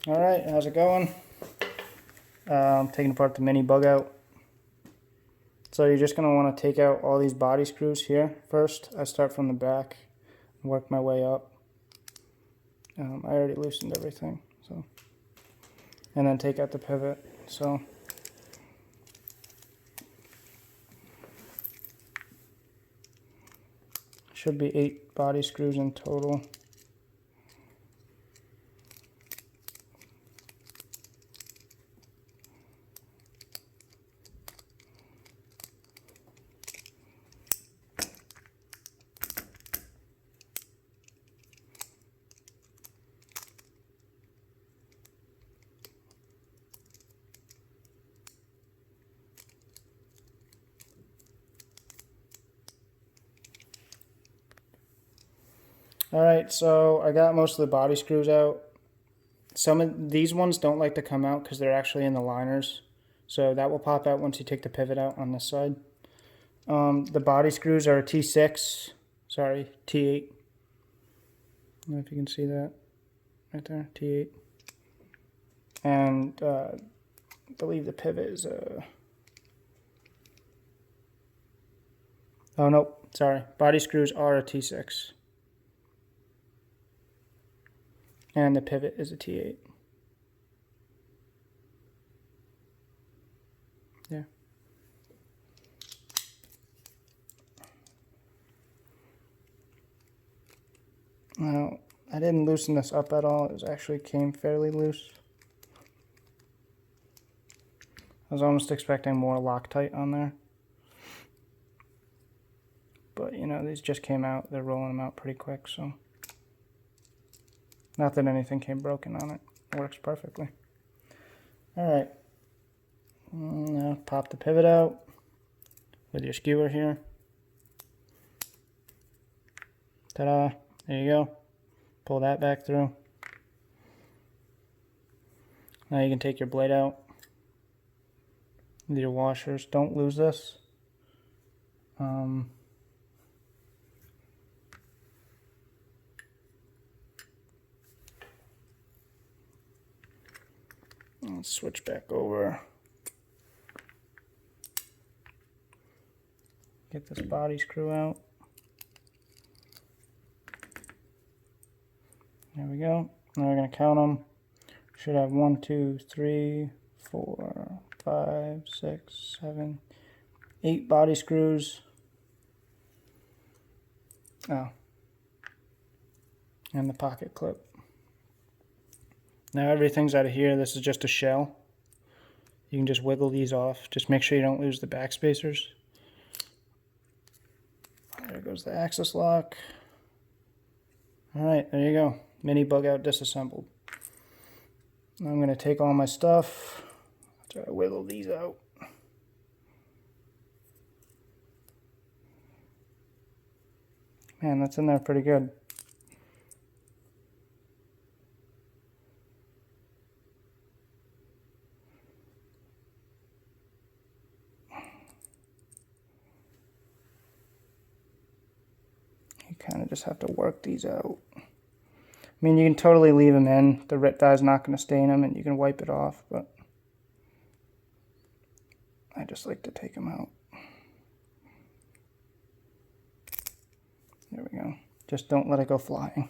Alright, how's it going? I'm taking apart the mini bug out. So you're just going to want to take out all these body screws here first. I start from the back and work my way up. I already loosened everything, so. And then take out the pivot. So should be 8 body screws in total. Alright, so I got most of the body screws out. Some of these ones don't like to come out because they're actually in the liners. So that will pop out once you take the pivot out on this side. The body screws are T6, sorry, T8. I don't know if you can see that right there, T8. And I believe the pivot is oh no, sorry, body screws are a T6. And the pivot is a T8. Yeah. Now, I didn't loosen this up at all. It actually came fairly loose. I was almost expecting more Loctite on there. But, you know, these just came out. They're rolling them out pretty quick, so. Not that anything came broken on it. It works perfectly. Alright. Now pop the pivot out with your skewer here. Ta-da. There you go. Pull that back through. Now you can take your blade out with your washers. Don't lose this. Let's switch back over. Get this body screw out. There we go. Now we're going to count them. Should have 1, 2, 3, 4, 5, 6, 7, 8 body screws. Oh. And the pocket clip. Now everything's out of here. This is just a shell. You can just wiggle these off. Just make sure you don't lose the back spacers. There goes the axis lock. Alright, there you go. Mini bug out disassembled. Now I'm going to take all my stuff. Try to wiggle these out. Man, that's in there pretty good. You kind of just have to work these out. I mean, you can totally leave them in. The RIT dye is not going to stain them, and you can wipe it off, but I just like to take them out. There we go. Just don't let it go flying.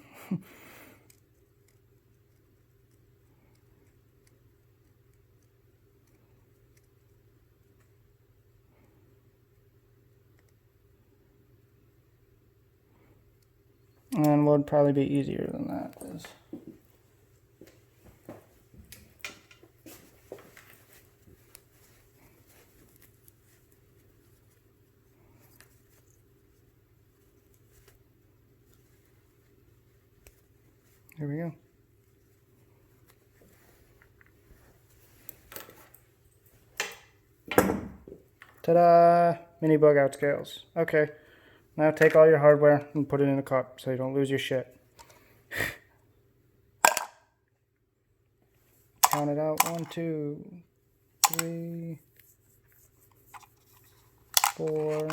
And what would probably be easier than that is here we go. Ta-da! Mini bug out scales. Okay. Now take all your hardware and put it in a cup so you don't lose your shit. Count it out. 1, 2, 3, 4,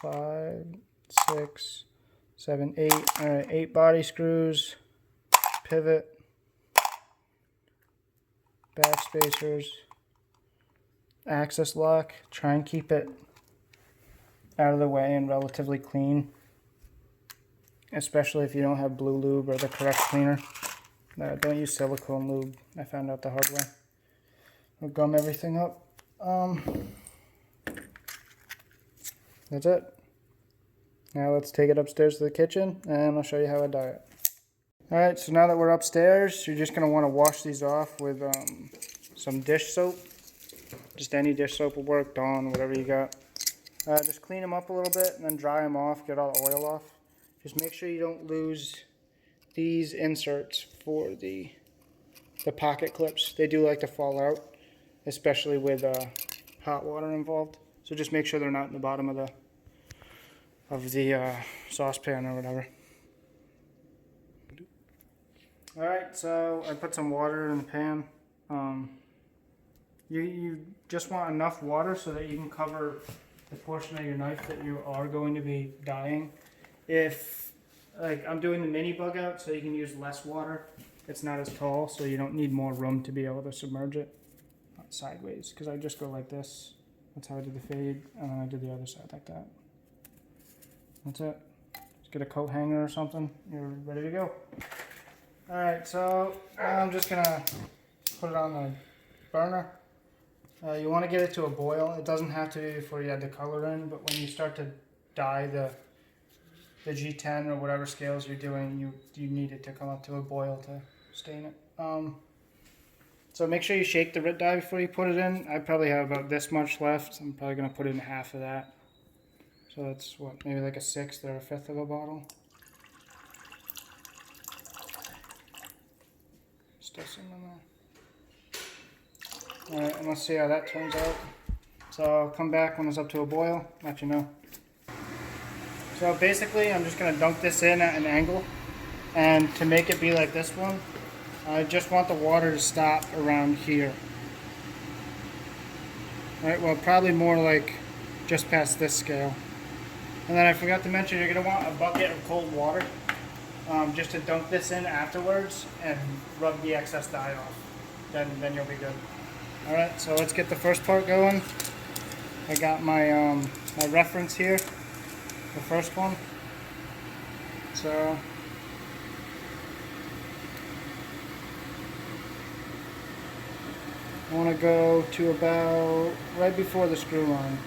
5, 6, 7, 8. Alright, 8 body screws, pivot, back spacers, access lock. Try and keep it out of the way and relatively clean, especially if you don't have blue lube or the correct cleaner. Don't use silicone lube. I found out the hard way. We'll gum everything up. That's it. Now let's take it upstairs to the kitchen and I'll show you how I dye it. Alright, so now that we're upstairs, you're just going to want to wash these off with some dish soap. Just any dish soap will work, Dawn, whatever you got. Just clean them up a little bit and then dry them off, get all the oil off. Just make sure you don't lose these inserts for the pocket clips. They do like to fall out, especially with hot water involved. So just make sure they're not in the bottom of the saucepan or whatever. Alright, so I put some water in the pan. You just want enough water so that you can cover the portion of your knife that you are going to be dyeing. If, like, I'm doing the mini bug out, so you can use less water. It's not as tall, so you don't need more room to be able to submerge it sideways. Because I just go like this. That's how I did the fade, and then I did the other side like that. That's it. Just get a coat hanger or something. You're ready to go. Alright, so I'm just going to put it on the burner. You want to get it to a boil. It doesn't have to be before you add the color in, but when you start to dye the G10 or whatever scales you're doing, you need it to come up to a boil to stain it. So make sure you shake the dye before you put it in. I probably have about this much left. I'm probably going to put in half of that. So that's what, maybe like a sixth or a fifth of a bottle. Still some in there. Alright, and let's see how that turns out. So I'll come back when it's up to a boil, let you know. So basically I'm just going to dunk this in at an angle, and to make it be like this one, I just want the water to stop around here. Alright, well probably more like just past this scale. And then I forgot to mention, you're going to want a bucket of cold water just to dunk this in afterwards and rub the excess dye off. Then you'll be good. Alright, so let's get the first part going. I got my my reference here, the first one. So I want to go to about right before the screw line.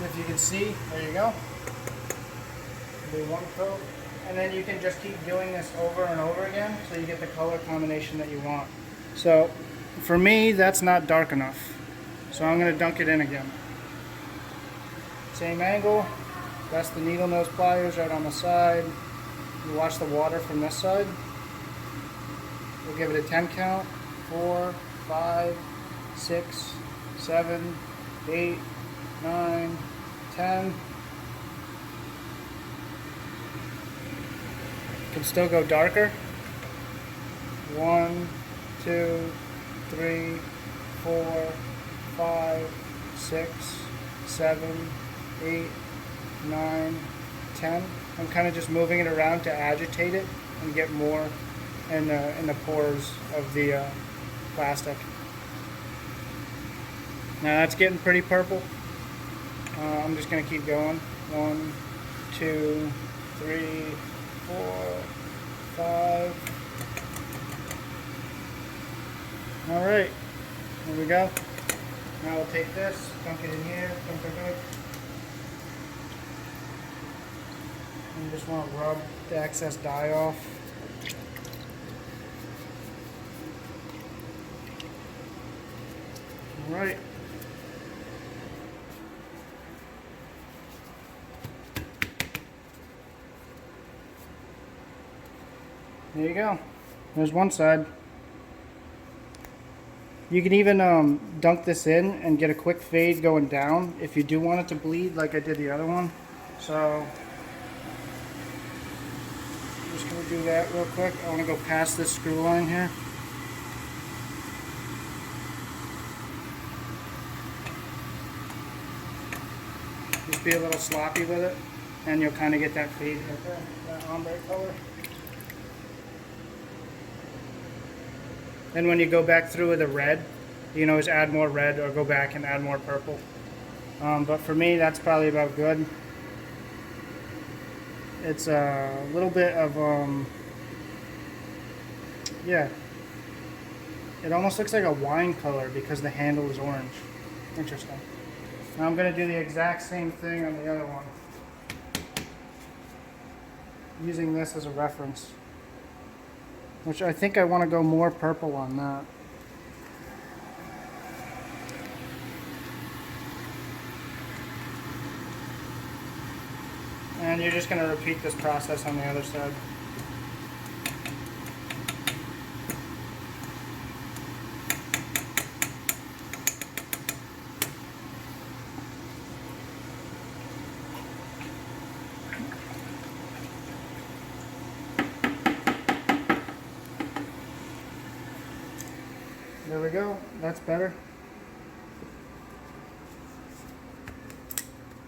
If you can see, there you go. Do one coat, and then you can just keep doing this over and over again so you get the color combination that you want. So for me, that's not dark enough, so I'm going to dunk it in again. Same angle, that's the needle nose pliers right on the side. You watch the water from this side. We'll give it a 10 count. 4, 5, 6, 7, 8, 9, 10. Can still go darker. 1, 2, 3, 4, 5, 6, 7, 8, 9, 10. I'm kind of just moving it around to agitate it and get more in the pores of the plastic. Now that's getting pretty purple. I'm just going to keep going. 1, 2, 3, 4, 5. Alright, there we go. Now we'll take this, dunk it in here, dunk it. You just want to rub the excess dye off. Alright. There you go. There's one side. You can even dunk this in and get a quick fade going down if you do want it to bleed like I did the other one. So I'm just going to do that real quick. I want to go past this screw line here. just be a little sloppy with it, and you'll kind of get that fade right there, that ombre color. And when you go back through with the red, you can always add more red or go back and add more purple. But for me, that's probably about good. It's a little bit of, yeah. It almost looks like a wine color because the handle is orange. Interesting. Now I'm going to do the exact same thing on the other one, using this as a reference, which I think I want to go more purple on that. And you're just going to repeat this process on the other side. There we go, that's better.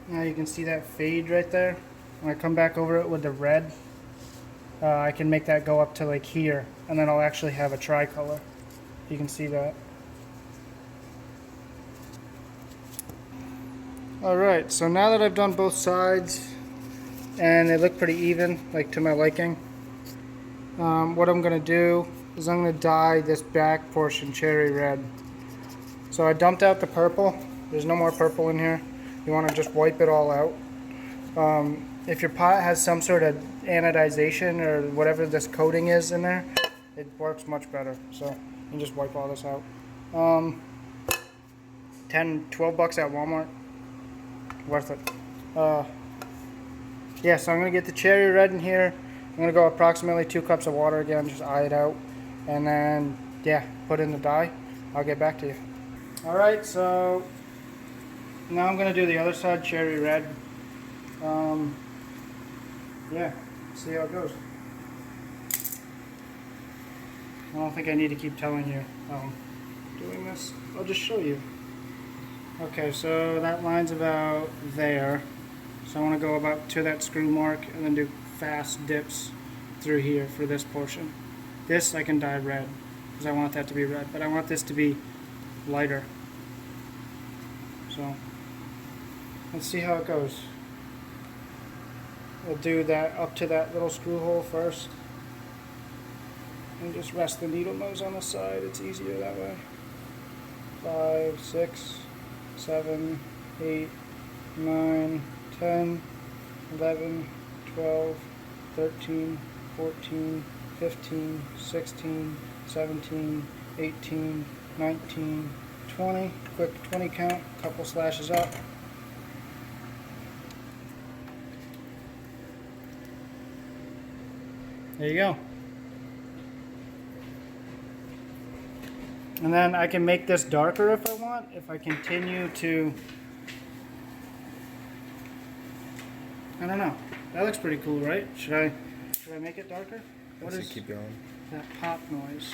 Now you can see that fade right there. When I come back over it with the red, I can make that go up to like here, and then I'll actually have a tricolor. You can see that. Alright, so now that I've done both sides, and they look pretty even, like to my liking, what I'm going to do is I'm going to dye this back portion cherry red. So I dumped out the purple. There's no more purple in here. You want to just wipe it all out. If your pot has some sort of anodization or whatever this coating is in there, it works much better. So you just wipe all this out. 10, 12 bucks at Walmart. Worth it. Yeah, so I'm going to get the cherry red in here. I'm going to go approximately 2 cups of water again, just eye it out. And then, yeah, put in the dye. I'll get back to you. Alright, so now I'm going to do the other side, cherry red. Yeah, see how it goes. I don't think I need to keep telling you doing this. I'll just show you. Okay, so that line's about there. So I want to go about to that screw mark and then do fast dips through here for this portion. This I can dye red because I want that to be red, but I want this to be lighter. So let's see how it goes. We'll do that up to that little screw hole first. And just rest the needle nose on the side. It's easier that way. 5, 6, 7, 8, 9, 10, 11, 12, 13, 14, 15, 16, 17, 18, 19, 20. Quick 20 count, couple slashes up. There you go. And then I can make this darker if I want, if I continue to, I don't know. That looks pretty cool, right? Should I make it darker? What is keep going. that pop noise?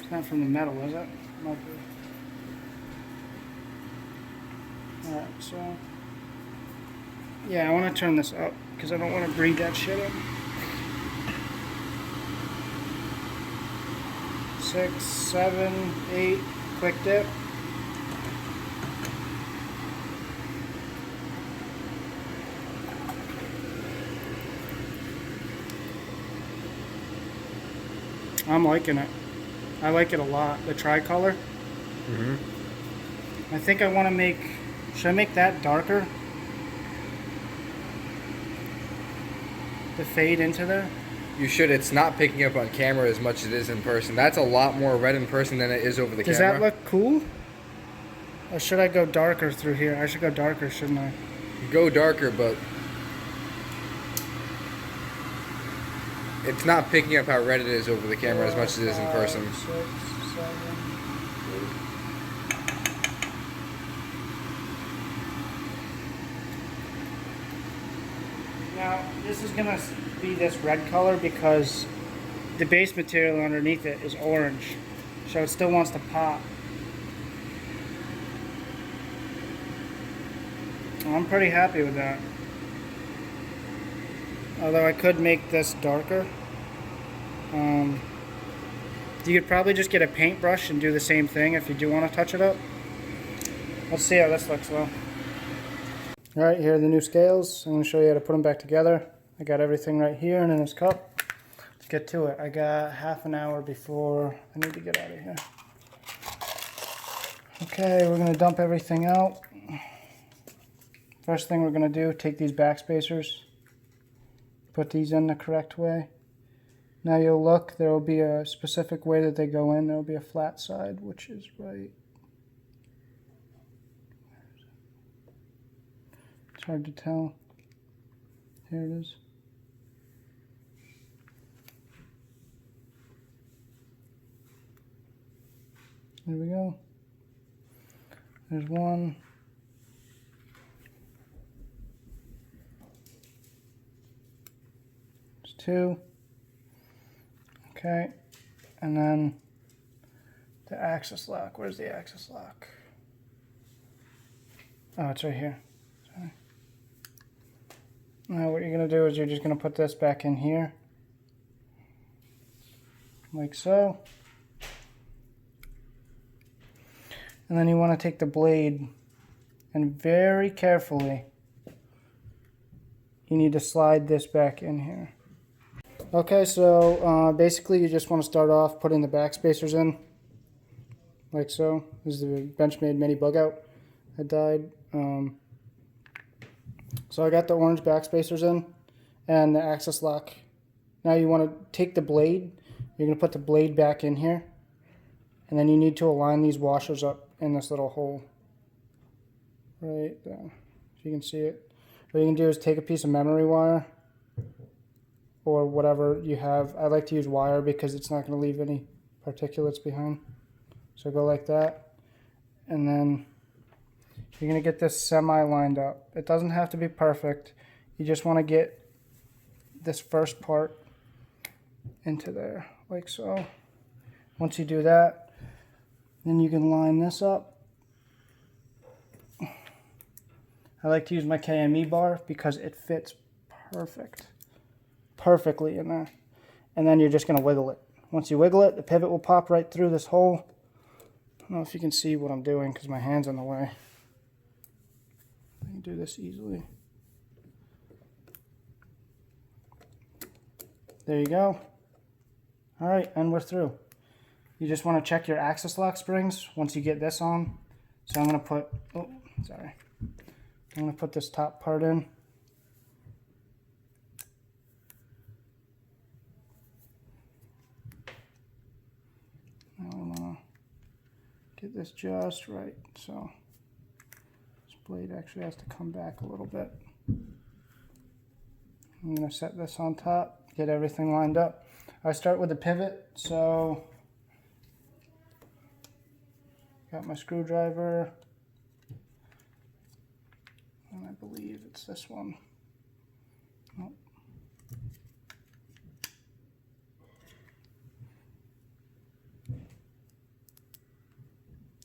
It's not from the metal, is it? Might be. Alright, so yeah, I want to turn this up because I don't want to breathe that shit in. 6, 7, 8, quick dip. I'm liking it. I like it a lot. The tricolor. I think I want to make, should I make that darker? The fade into there? You should. It's not picking up on camera as much as it is in person. That's a lot more red in person than it is over the camera. Does that look cool? Or should I go darker through here? I should go darker, shouldn't I? Go darker, but it's not picking up how red it is over the camera as much as it is in person. 6, 7, 8. Now, this is going to be this red color because the base material underneath it is orange. So it still wants to pop. I'm pretty happy with that. Although I could make this darker. You could probably just get a paintbrush and do the same thing if you do want to touch it up. Let's see how this looks though. Alright, here are the new scales. I'm going to show you how to put them back together. I got everything right here and in this cup. Let's get to it. I got half an hour before I need to get out of here. Okay, we're going to dump everything out. First thing we're going to do, take these back spacers, put these in the correct way. Now you'll look, there will be a specific way that they go in. There will be a flat side, which is right. It's hard to tell. Here it is. There we go. There's one. There's two. Okay, and then the axis lock. Where's the axis lock? Oh, it's right here. Sorry. Now what you're going to do is you're just going to put this back in here. Like so. And then you want to take the blade and very carefully, you need to slide this back in here. Okay, so basically you just want to start off putting the back spacers in, like so. This is the Benchmade mini bug out. I died. So I got the orange back spacers in and the axis lock. Now you want to take the blade, you're going to put the blade back in here, and then you need to align these washers up in this little hole right there, if you can see it. What you can do is take a piece of memory wire or whatever you have. I like to use wire because it's not going to leave any particulates behind. So go like that, and then you're going to get this semi lined up. It doesn't have to be perfect. You just want to get this first part into there, like so. Once you do that, then you can line this up. I like to use my KME bar because it fits perfectly in there. And then you're just going to wiggle it. Once you wiggle it, the pivot will pop right through this hole. I don't know if you can see what I'm doing because my hand's in the way. I can do this easily. There you go. All right, and we're through. You just want to check your axis lock springs once you get this on. So I'm going to put, I'm going to put this top part in. Now I want to get this just right. So this blade actually has to come back a little bit. I'm going to set this on top, get everything lined up. I start with the pivot, so got my screwdriver, and I believe it's this one. Nope.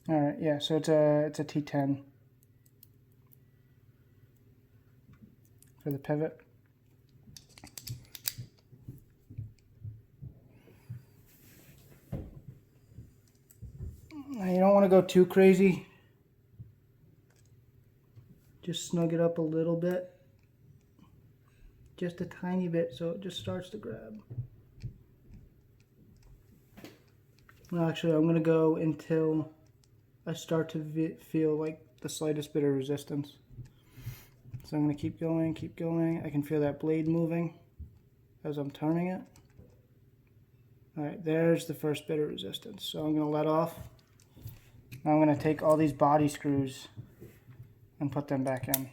All right, yeah, so it's a T10 for the pivot. Now you don't want to go too crazy. Just snug it up a little bit. Just a tiny bit so it just starts to grab. Well, actually, I'm going to go until I start to feel like the slightest bit of resistance. So I'm going to keep going, keep going. I can feel that blade moving as I'm turning it. All right, there's the first bit of resistance. So I'm going to let off. Now I'm going to take all these body screws and put them back in.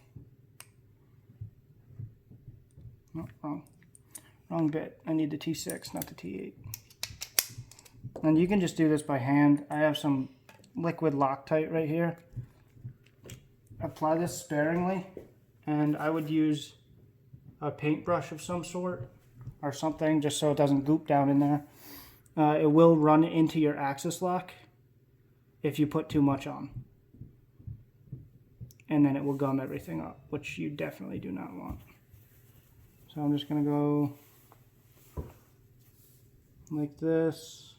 Oh, wrong bit. I need the T6, not the T8. And you can just do this by hand. I have some liquid Loctite right here. Apply this sparingly, and I would use a paintbrush of some sort or something just so it doesn't goop down in there. It will run into your axis lock if you put too much on. and then it will gum everything up, which you definitely do not want. So I'm just going to go like this.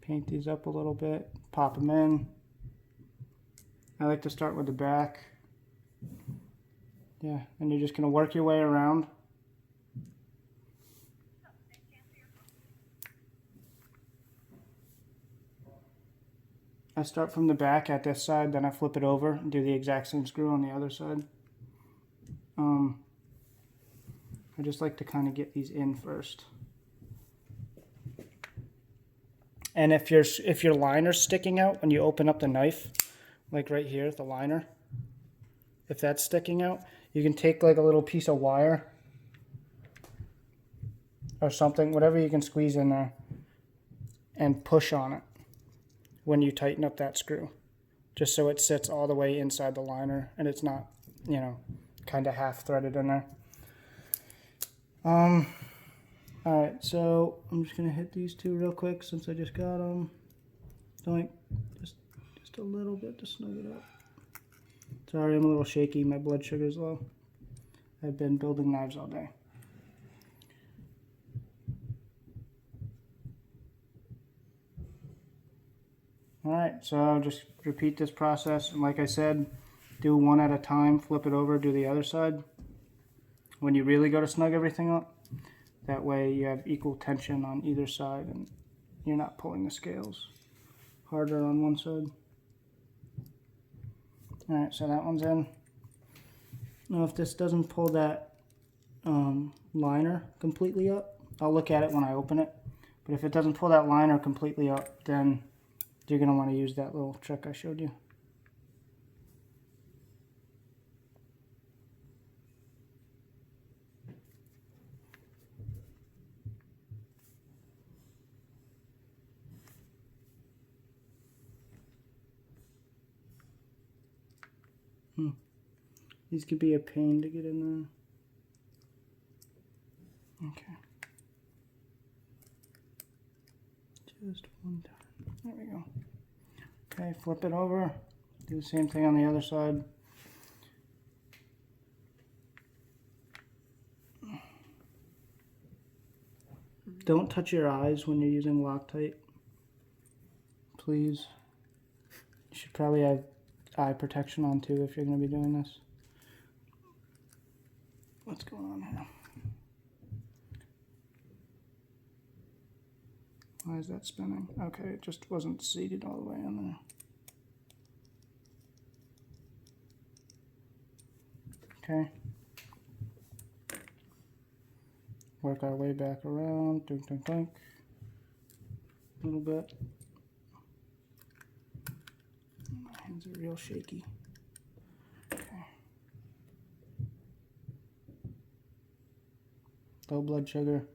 Paint these up a little bit, pop them in. I like to start with the back. Yeah, and you're just going to work your way around. I start from the back at this side, then I flip it over and do the exact same screw on the other side. I just like to kind of get these in first. And if your liner's sticking out when you open up the knife, like right here, the liner, if that's sticking out, you can take like a little piece of wire or something, whatever you can squeeze in there, and push on it when you tighten up that screw, just so it sits all the way inside the liner and it's not, you know, kind of half threaded in there. All right, so I'm just gonna hit these two real quick since I just got them. Doink, just a little bit to snug it up. Sorry, I'm a little shaky. My blood sugar's low. I've been building knives all day. All right, so just repeat this process, and like I said, do one at a time. Flip it over, do the other side. When you really go to snug everything up, that way you have equal tension on either side and you're not pulling the scales harder on one side. Alright, so that one's in. Now if this doesn't pull that liner completely up, I'll look at it when I open it. But if it doesn't pull that liner completely up, then you're going to want to use that little trick I showed you. These could be a pain to get in there. Okay. Just one time. There we go. Okay, flip it over. Do the same thing on the other side. Don't touch your eyes when you're using Loctite. Please. You should probably have eye protection on too if you're going to be doing this. What's going on here? Why is that spinning? Okay, it just wasn't seated all the way in there. Okay. Work our way back around. Dunk, dunk, dunk. A little bit. My hands are real shaky. Okay. Low blood sugar.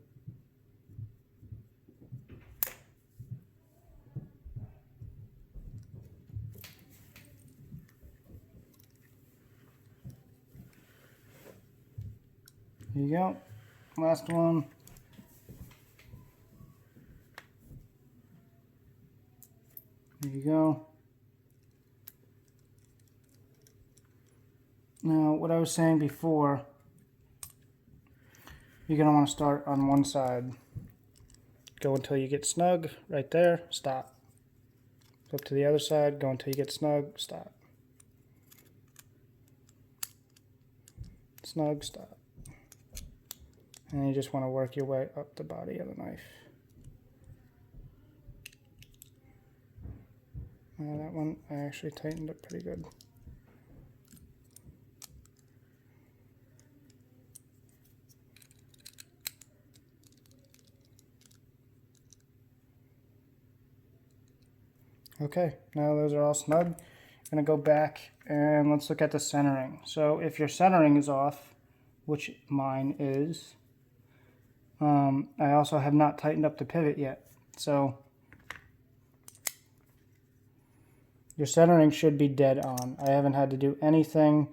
There you go. Last one. There you go. Now, what I was saying before, you're going to want to start on one side. Go until you get snug, right there, stop. Flip to the other side, go until you get snug, stop. Snug, stop. And you just want to work your way up the body of the knife. That one I actually tightened up pretty good. Okay, now those are all snug. I'm going to go back and let's look at the centering. So if your centering is off, which mine is, I also have not tightened up the pivot yet. So your centering should be dead on. I haven't had to do anything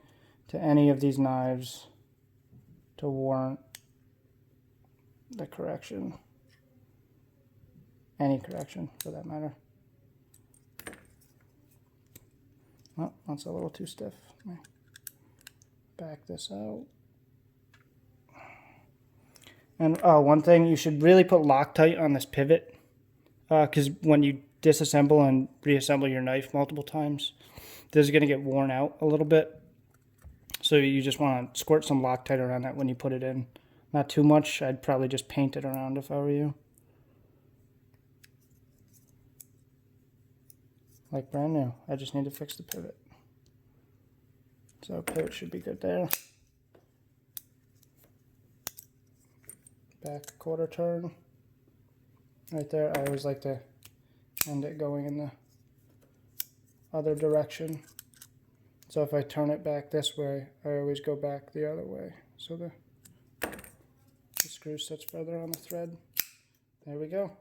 to any of these knives to warrant the correction. Any correction for that matter. Oh, that's a little too stiff. Let me back this out. And one thing, you should really put Loctite on this pivot, because when you disassemble and reassemble your knife multiple times, this is going to get worn out a little bit. So you just want to squirt some Loctite around that when you put it in. Not too much. I'd probably just paint it around if I were you. Like brand new. I just need to fix the pivot. So pivot should be good there. Back a quarter turn. Right there. I always like to end it going in the other direction. So if I turn it back this way, I always go back the other way. So the screw sits further on the thread. There we go.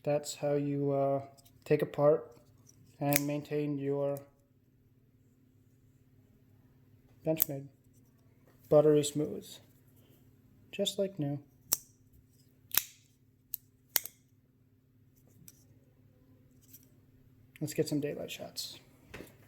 That's how you take apart and maintain your Benchmade. Buttery smooth. Just like new. Let's get some daylight shots.